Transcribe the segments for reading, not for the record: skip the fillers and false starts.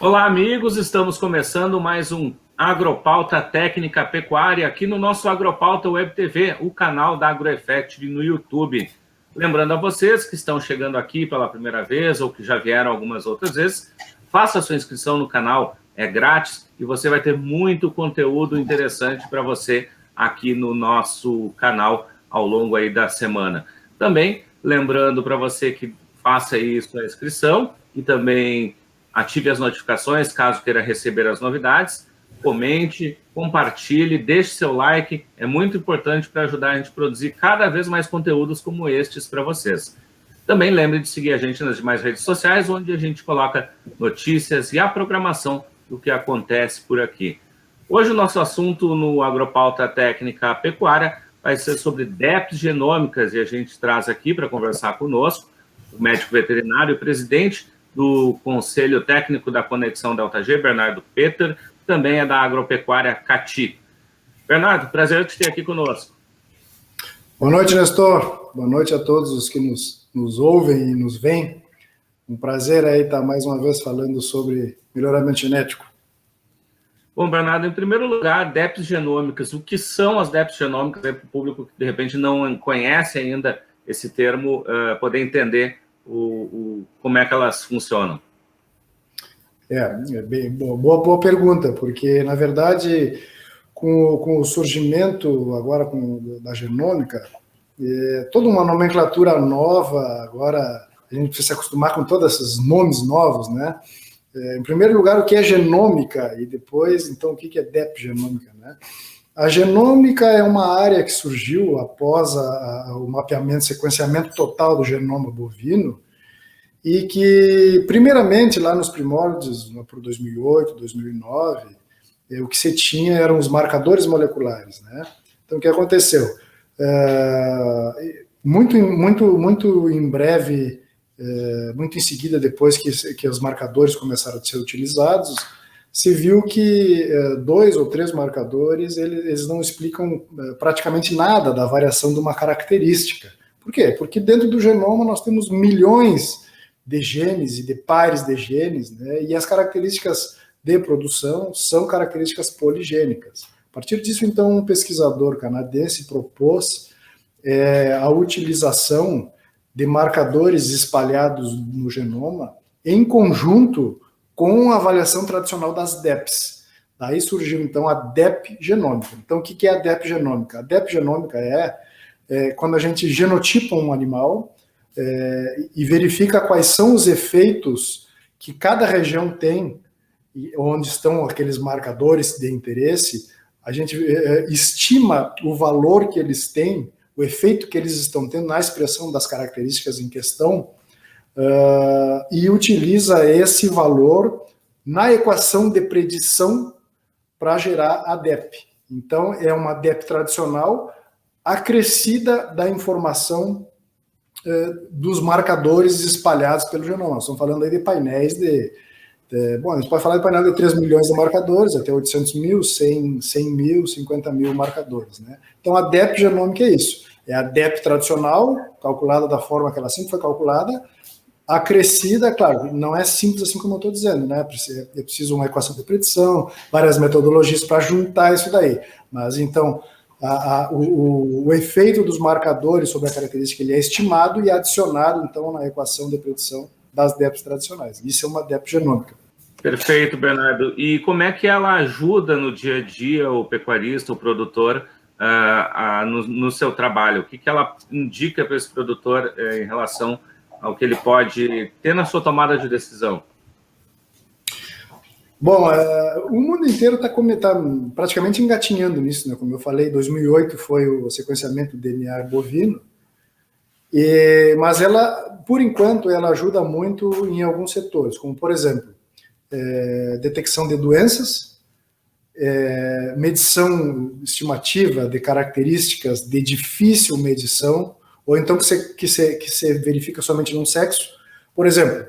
Olá, amigos, estamos começando mais um Agropauta Técnica Pecuária aqui no nosso Agropauta Web TV, o canal da AgroEffective no YouTube. Lembrando a vocês que estão chegando aqui pela primeira vez ou que já vieram algumas outras vezes, faça a sua inscrição no canal, é grátis e você vai ter muito conteúdo interessante para você aqui no nosso canal ao longo aí da semana. Também lembrando para você que faça aí sua inscrição e também ative as notificações caso queira receber as novidades, comente, compartilhe, deixe seu like, é muito importante para ajudar a gente a produzir cada vez mais conteúdos como estes para vocês. Também lembre de seguir a gente nas demais redes sociais, onde a gente coloca notícias e a programação do que acontece por aqui. Hoje o nosso assunto no Agropauta Técnica Pecuária vai ser sobre DEPs genômicas e a gente traz aqui para conversar conosco o médico veterinário e presidente do Conselho Técnico da Conexão Delta G, Bernardo Peter, também é da Agropecuária Cati. Bernardo, prazer te ter aqui conosco. Boa noite, Nestor. Boa noite a todos os que nos ouvem e nos veem. Um prazer aí estar mais uma vez falando sobre melhoramento genético. Bom, Bernardo, em primeiro lugar, DEPs genômicas. O que são as DEPs genômicas? Para o público que, de repente, não conhece ainda esse termo, poder entender como é que elas funcionam? Bem, boa pergunta, porque, na verdade, com o surgimento agora da genômica, toda uma nomenclatura nova, agora a gente precisa se acostumar com todos esses nomes novos, né? Em primeiro lugar, o que é genômica, e depois, então, o que é DEP genômica, né? A genômica é uma área que surgiu após o mapeamento, sequenciamento total do genoma bovino, e que, primeiramente, lá nos primórdios, por 2008, 2009, o que se tinha eram os marcadores moleculares, né? Então, o que aconteceu? Muito em breve, muito em seguida, depois que os marcadores começaram a ser utilizados, se viu que 2 ou 3 marcadores, eles não explicam praticamente nada da variação de uma característica. Por quê? Porque dentro do genoma nós temos milhões de genes e de pares de genes, né? E as características de produção são características poligênicas. A partir disso, então, um pesquisador canadense propôs a utilização de marcadores espalhados no genoma em conjunto com a avaliação tradicional das DEPs. Daí surgiu, então, a DEP genômica. Então, o que é a DEP genômica? A DEP genômica é quando a gente genotipa um animal e verifica quais são os efeitos que cada região tem, onde estão aqueles marcadores de interesse, a gente estima o valor que eles têm, o efeito que eles estão tendo na expressão das características em questão, e utiliza esse valor na equação de predição para gerar a DEP. Então, é uma DEP tradicional acrescida da informação dos marcadores espalhados pelo genoma. Nós estamos falando aí de painéis bom, a gente pode falar de painel de 3 milhões de marcadores, até 800 mil, 100 mil, 50 mil marcadores, né? Então, a DEP genômica é isso. É a DEP tradicional, calculada da forma que ela sempre foi calculada, acrescida, claro, não é simples assim como eu estou dizendo, né? É preciso uma equação de predição, várias metodologias para juntar isso daí. Mas, então, o efeito dos marcadores sobre a característica ele é estimado e adicionado, então, na equação de predição das DEPs tradicionais. Isso é uma DEP genômica. Perfeito, Bernardo. E como é que ela ajuda no dia a dia o pecuarista, o produtor, no seu trabalho? O que ela indica para esse produtor em relação ao que ele pode ter na sua tomada de decisão? Bom, o mundo inteiro está praticamente engatinhando nisso, né? Como eu falei, 2008 foi o sequenciamento do DNA bovino, mas ela, por enquanto, ela ajuda muito em alguns setores, como, por exemplo, detecção de doenças, medição estimativa de características de difícil medição, ou então que você verifica somente num sexo. Por exemplo,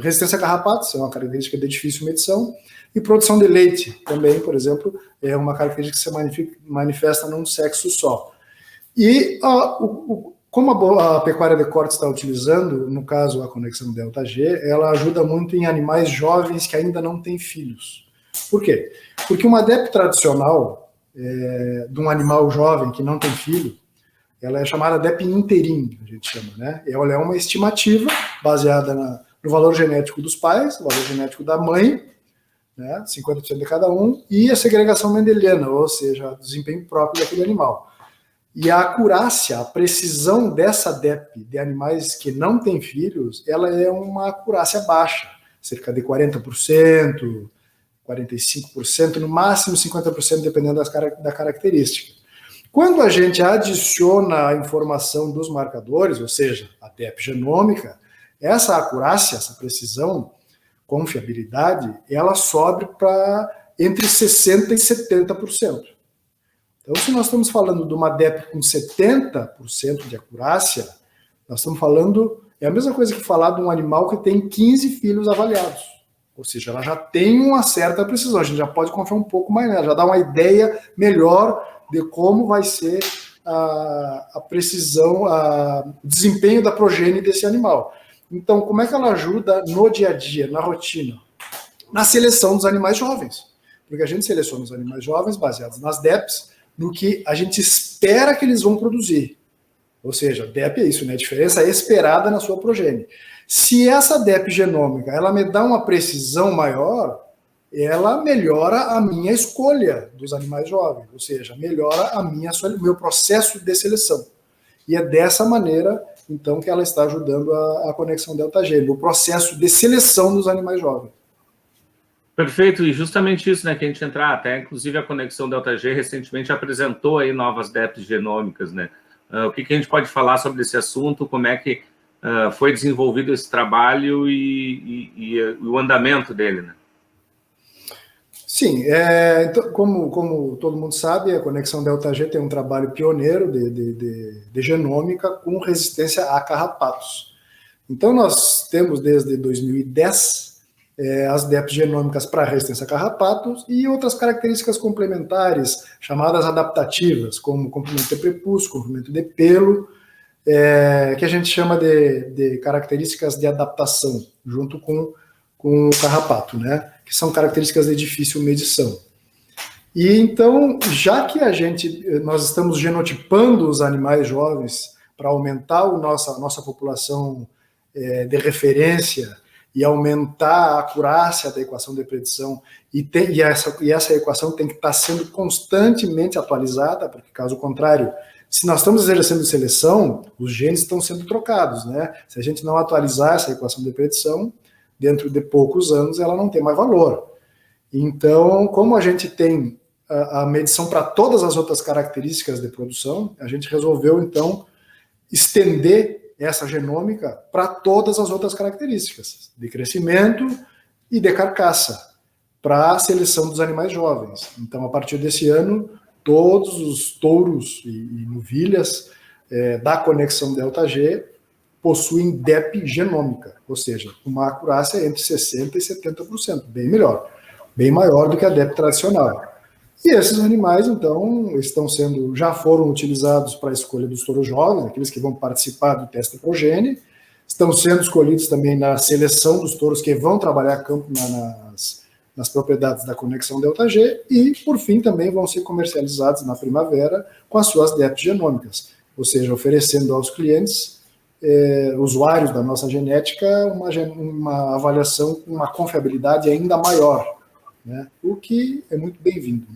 resistência a carrapatos é uma característica de difícil medição, e produção de leite também, por exemplo, é uma característica que se manifesta num sexo só. E como a pecuária de corte está utilizando, no caso a conexão delta-G, ela ajuda muito em animais jovens que ainda não têm filhos. Por quê? Porque uma DEP tradicional de um animal jovem que não tem filho, ela é chamada DEP interim, a gente chama, né? Ela é uma estimativa baseada no valor genético dos pais, o valor genético da mãe, né? 50% de cada um, e a segregação mendeliana, ou seja, o desempenho próprio daquele animal. E a acurácia, a precisão dessa DEP de animais que não têm filhos, ela é uma acurácia baixa, cerca de 40%, 45%, no máximo 50%, dependendo da característica. Quando a gente adiciona a informação dos marcadores, ou seja, a DEP genômica, essa acurácia, essa precisão, confiabilidade, ela sobe para entre 60% e 70%. Então, se nós estamos falando de uma DEP com 70% de acurácia, nós estamos falando, é a mesma coisa que falar de um animal que tem 15 filhos avaliados. Ou seja, ela já tem uma certa precisão, a gente já pode confiar um pouco mais nela, já dá uma ideia melhor de como vai ser a precisão, o desempenho da progênie desse animal. Então, como é que ela ajuda no dia a dia, na rotina? Na seleção dos animais jovens. Porque a gente seleciona os animais jovens baseados nas DEPs, no que a gente espera que eles vão produzir. Ou seja, DEP é isso, né? A diferença é esperada na sua progênie. Se essa DEP genômica ela me dá uma precisão maior, ela melhora a minha escolha dos animais jovens, ou seja, melhora o meu processo de seleção. E é dessa maneira, então, que ela está ajudando a conexão delta-G, no processo de seleção dos animais jovens. Perfeito, e justamente isso, né, que a gente entrar, até inclusive a conexão delta-G recentemente apresentou aí novas DEPs genômicas, né? O que a gente pode falar sobre esse assunto, como é que foi desenvolvido esse trabalho e o andamento dele, né? Sim, então, como todo mundo sabe, a conexão delta-G tem um trabalho pioneiro de genômica com resistência a carrapatos. Então, nós temos desde 2010 as DEPs genômicas para resistência a carrapatos e outras características complementares, chamadas adaptativas, como comprimento de prepúcio, comprimento de pelo, que a gente chama de características de adaptação, junto com o carrapato, né? Que são características de difícil medição. E então, já que nós estamos genotipando os animais jovens para aumentar a nossa população de referência e aumentar a acurácia da equação de predição, e essa equação tem que estar sendo constantemente atualizada, porque caso contrário, se nós estamos exercendo seleção, os genes estão sendo trocados, né? Se a gente não atualizar essa equação de predição, dentro de poucos anos ela não tem mais valor. Então, como a gente tem a medição para todas as outras características de produção, a gente resolveu, então, estender essa genômica para todas as outras características de crescimento e de carcaça, para a seleção dos animais jovens. Então, a partir desse ano, todos os touros e novilhas da conexão delta-G possuem DEP genômica, ou seja, uma acurácia entre 60% e 70%, bem melhor, bem maior do que a DEP tradicional. E esses animais, então, já foram utilizados para a escolha dos touros jovens, aqueles que vão participar do teste progênie, estão sendo escolhidos também na seleção dos touros que vão trabalhar campo nas propriedades da conexão delta-G e, por fim, também vão ser comercializados na primavera com as suas DEPs genômicas, ou seja, oferecendo aos clientes, usuários da nossa genética, uma avaliação com uma confiabilidade ainda maior, né? O que é muito bem-vindo.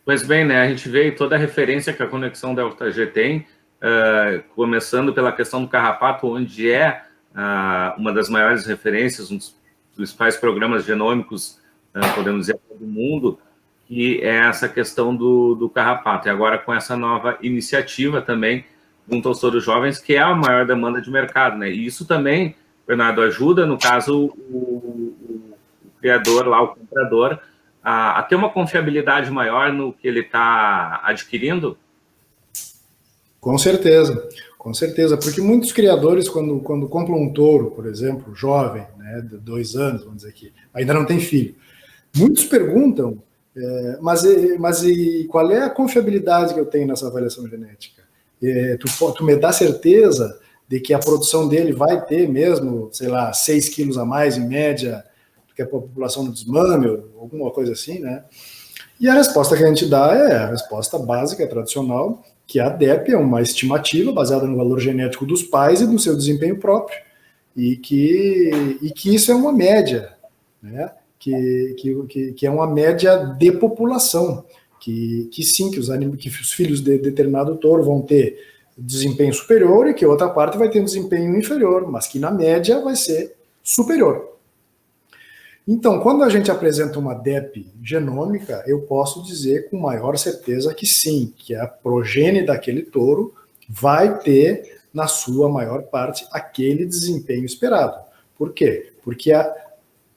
Pois bem, né? A gente vê toda a referência que a conexão delta-G tem, começando pela questão do carrapato, onde uma das maiores referências, um dos principais programas genômicos, podemos dizer, do mundo, que é essa questão do carrapato. E agora com essa nova iniciativa também, junto aos touros jovens, que é a maior demanda de mercado, né? E isso também, Bernardo, ajuda, no caso, o criador lá, o comprador, a ter uma confiabilidade maior no que ele está adquirindo? Com certeza. Com certeza, porque muitos criadores, quando compram um touro, por exemplo, jovem, né, de 2 anos, vamos dizer aqui, ainda não tem filho, muitos perguntam, mas qual é a confiabilidade que eu tenho nessa avaliação genética? Tu me dá certeza de que a produção dele vai ter mesmo, sei lá, 6 quilos a mais em média do que a população do desmame, ou alguma coisa assim, né? E a resposta que a gente dá é a resposta básica, tradicional, que a DEP é uma estimativa baseada no valor genético dos pais e do seu desempenho próprio, e que isso é uma média, né? Que é uma média de população, que sim, que os filhos de determinado touro vão ter desempenho superior e que outra parte vai ter um desempenho inferior, mas que na média vai ser superior. Então, quando a gente apresenta uma DEP genômica, eu posso dizer com maior certeza que sim, que a progênie daquele touro vai ter, na sua maior parte, aquele desempenho esperado. Por quê? Porque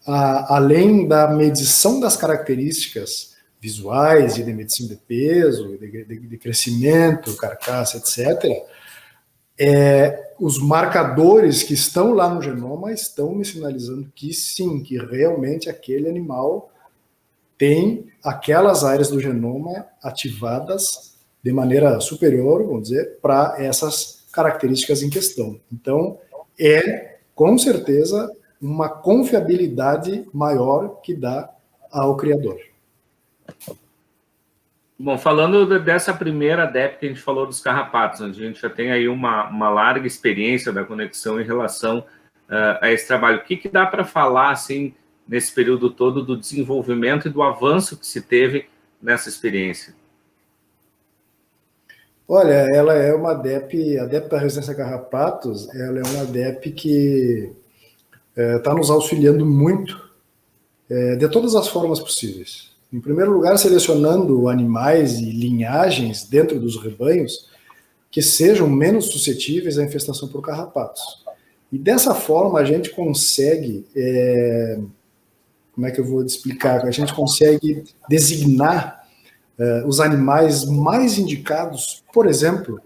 além da medição das características visuais e de medição de peso, de crescimento, carcaça, etc., os marcadores que estão lá no genoma estão me sinalizando que sim, que realmente aquele animal tem aquelas áreas do genoma ativadas de maneira superior, vamos dizer, para essas características em questão. Então, com certeza, uma confiabilidade maior que dá ao criador. Bom, falando dessa primeira DEP que a gente falou dos carrapatos, a gente já tem aí uma larga experiência da conexão em relação a esse trabalho. O que dá para falar, assim, nesse período todo do desenvolvimento e do avanço que se teve nessa experiência? Olha, ela é uma DEP, a DEP da resistência a carrapatos, ela é uma DEP que está nos auxiliando muito de todas as formas possíveis. Em primeiro lugar, selecionando animais e linhagens dentro dos rebanhos que sejam menos suscetíveis à infestação por carrapatos. E dessa forma a gente consegue, como é que eu vou te explicar? A gente consegue designar os animais mais indicados, por exemplo,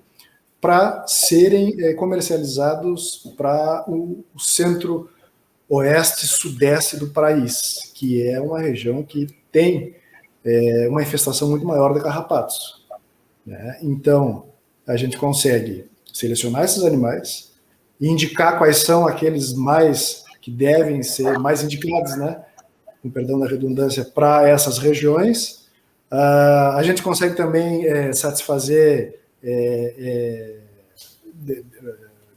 para serem comercializados para o centro-oeste, sudeste do país, que é uma região que tem uma infestação muito maior de carrapatos, né? Então, a gente consegue selecionar esses animais e indicar quais são aqueles mais que devem ser mais indicados, né? Com perdão da redundância, para essas regiões. A gente consegue também satisfazer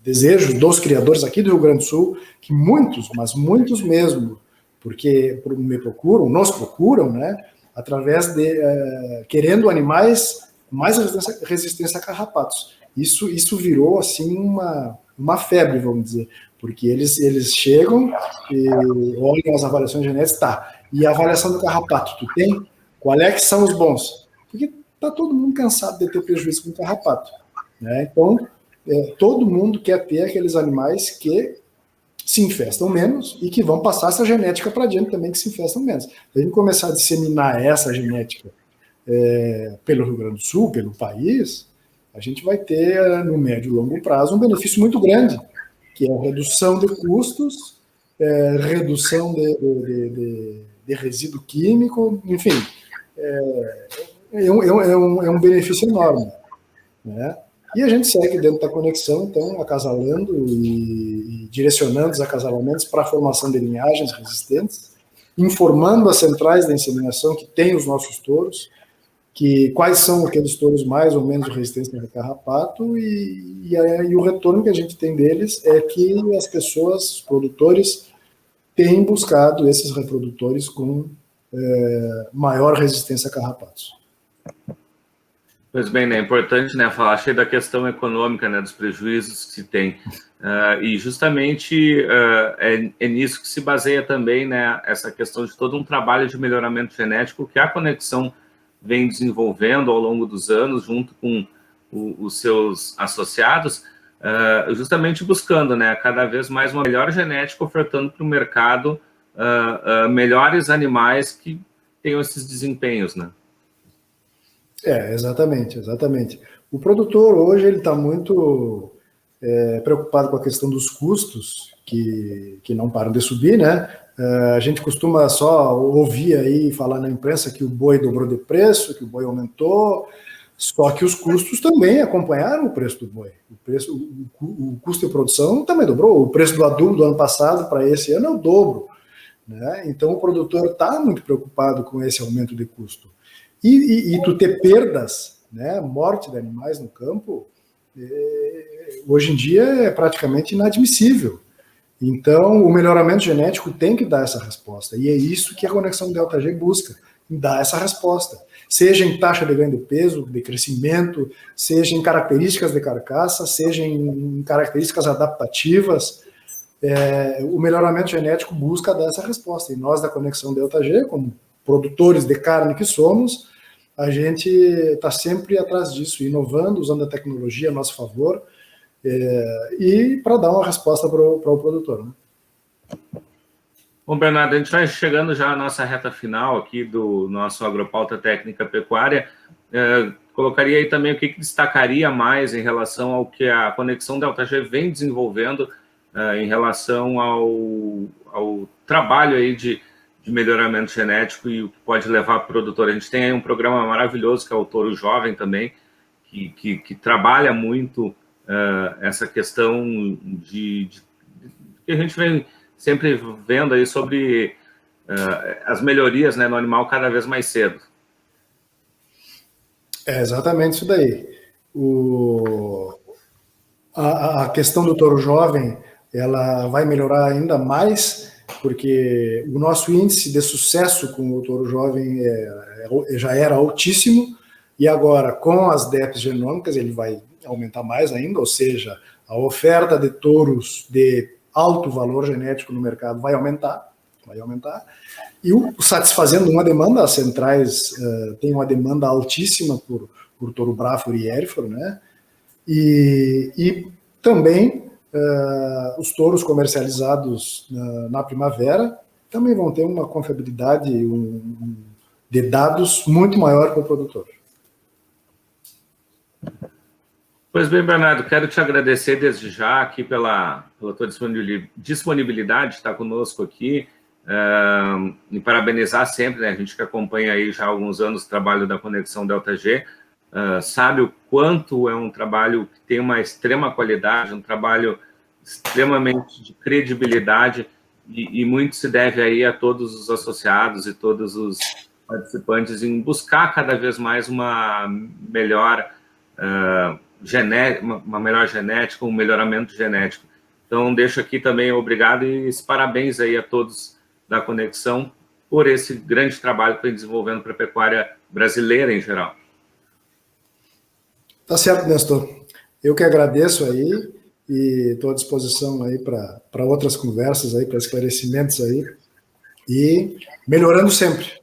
desejos dos criadores aqui do Rio Grande do Sul, que muitos, mas muitos mesmo, porque nos procuram, né? Através de querendo animais com mais resistência a carrapatos. Isso virou assim uma febre, vamos dizer, porque eles chegam e olham as avaliações genéticas, tá, e a avaliação do carrapato, tu tem? Qual é que são os bons? Porque tá todo mundo cansado de ter prejuízo com carrapato, né? Então, todo mundo quer ter aqueles animais que se infestam menos e que vão passar essa genética para adiante também, que se infestam menos. Se a gente começar a disseminar essa genética pelo Rio Grande do Sul, pelo país, a gente vai ter, no médio e longo prazo, um benefício muito grande, que é a redução de custos, redução de resíduo químico, enfim, é um benefício enorme, né? E a gente segue dentro da conexão, então, acasalando e direcionando os acasalamentos para a formação de linhagens resistentes, informando as centrais da inseminação que tem os nossos touros, que quais são aqueles touros mais ou menos resistentes a carrapato, e o retorno que a gente tem deles é que as pessoas, os produtores, têm buscado esses reprodutores com maior resistência a carrapatos. Pois bem, né, é importante, né, falar cheio da questão econômica, né, dos prejuízos que se tem, e justamente é nisso que se baseia também, né, essa questão de todo um trabalho de melhoramento genético que a Conexão vem desenvolvendo ao longo dos anos, junto com os seus associados, justamente buscando, né, cada vez mais uma melhor genética, ofertando para o mercado melhores animais que tenham esses desempenhos, né? Exatamente. O produtor hoje ele está muito preocupado com a questão dos custos, que não param de subir, né? A gente costuma só ouvir aí falar na imprensa que o boi dobrou de preço, que o boi aumentou, só que os custos também acompanharam o preço do boi. O custo de produção também dobrou. O preço do adubo do ano passado para esse ano é o dobro, né? Então o produtor está muito preocupado com esse aumento de custo. E tu ter perdas, né, morte de animais no campo, hoje em dia é praticamente inadmissível. Então, o melhoramento genético tem que dar essa resposta. E é isso que a Conexão Delta G busca, dar essa resposta. Seja em taxa de ganho de peso, de crescimento, seja em características de carcaça, seja em características adaptativas. O melhoramento genético busca dar essa resposta. E nós, da Conexão Delta G, como produtores de carne que somos, a gente está sempre atrás disso, inovando, usando a tecnologia a nosso favor, e para dar uma resposta para o produtor, né? Bom, Bernardo, a gente vai chegando já à nossa reta final aqui do nosso Agropauta Técnica Pecuária. Colocaria aí também o que destacaria mais em relação ao que a Conexão Delta G vem desenvolvendo em relação ao trabalho aí de melhoramento genético e o que pode levar para o produtor. A gente tem aí um programa maravilhoso que é o Touro Jovem também, que trabalha muito essa questão que a gente vem sempre vendo aí sobre as melhorias, né, no animal cada vez mais cedo. É exatamente isso daí. A questão do touro jovem, ela vai melhorar ainda mais, porque o nosso índice de sucesso com o touro jovem já era altíssimo, e agora, com as DEPs genômicas, ele vai aumentar mais ainda, ou seja, a oferta de touros de alto valor genético no mercado vai aumentar, e satisfazendo uma demanda, as centrais têm uma demanda altíssima por touro Braford e Hereford, né? E também os touros comercializados na primavera também vão ter uma confiabilidade de dados muito maior para o produtor. Pois bem, Bernardo, quero te agradecer desde já aqui pela tua disponibilidade de estar conosco aqui, e parabenizar sempre, né, a gente que acompanha aí já há alguns anos o trabalho da Conexão Delta G, sabe o quanto é um trabalho que tem uma extrema qualidade, um trabalho extremamente de credibilidade, e muito se deve aí a todos os associados e todos os participantes em buscar cada vez mais uma melhor genética, um melhoramento genético. Então, deixo aqui também obrigado e parabéns aí a todos da Conexão por esse grande trabalho que vem desenvolvendo para a pecuária brasileira em geral. Tá certo, Nestor. Eu que agradeço aí e estou à disposição aí para outras conversas aí, para esclarecimentos aí, e melhorando sempre.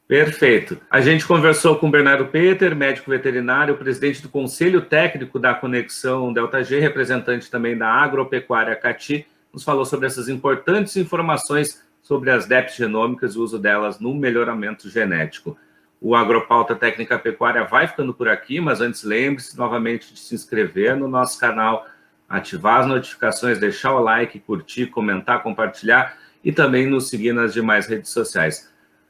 Perfeito. A gente conversou com o Bernardo Peter, médico veterinário, presidente do Conselho Técnico da Conexão Delta G, representante também da Agropecuária Cati, nos falou sobre essas importantes informações sobre as DEPs genômicas e o uso delas no melhoramento genético. O Agropauta Técnica Pecuária vai ficando por aqui, mas antes lembre-se novamente de se inscrever no nosso canal, ativar as notificações, deixar o like, curtir, comentar, compartilhar e também nos seguir nas demais redes sociais.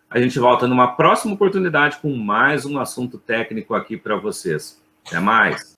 A gente volta numa próxima oportunidade com mais um assunto técnico aqui para vocês. Até mais!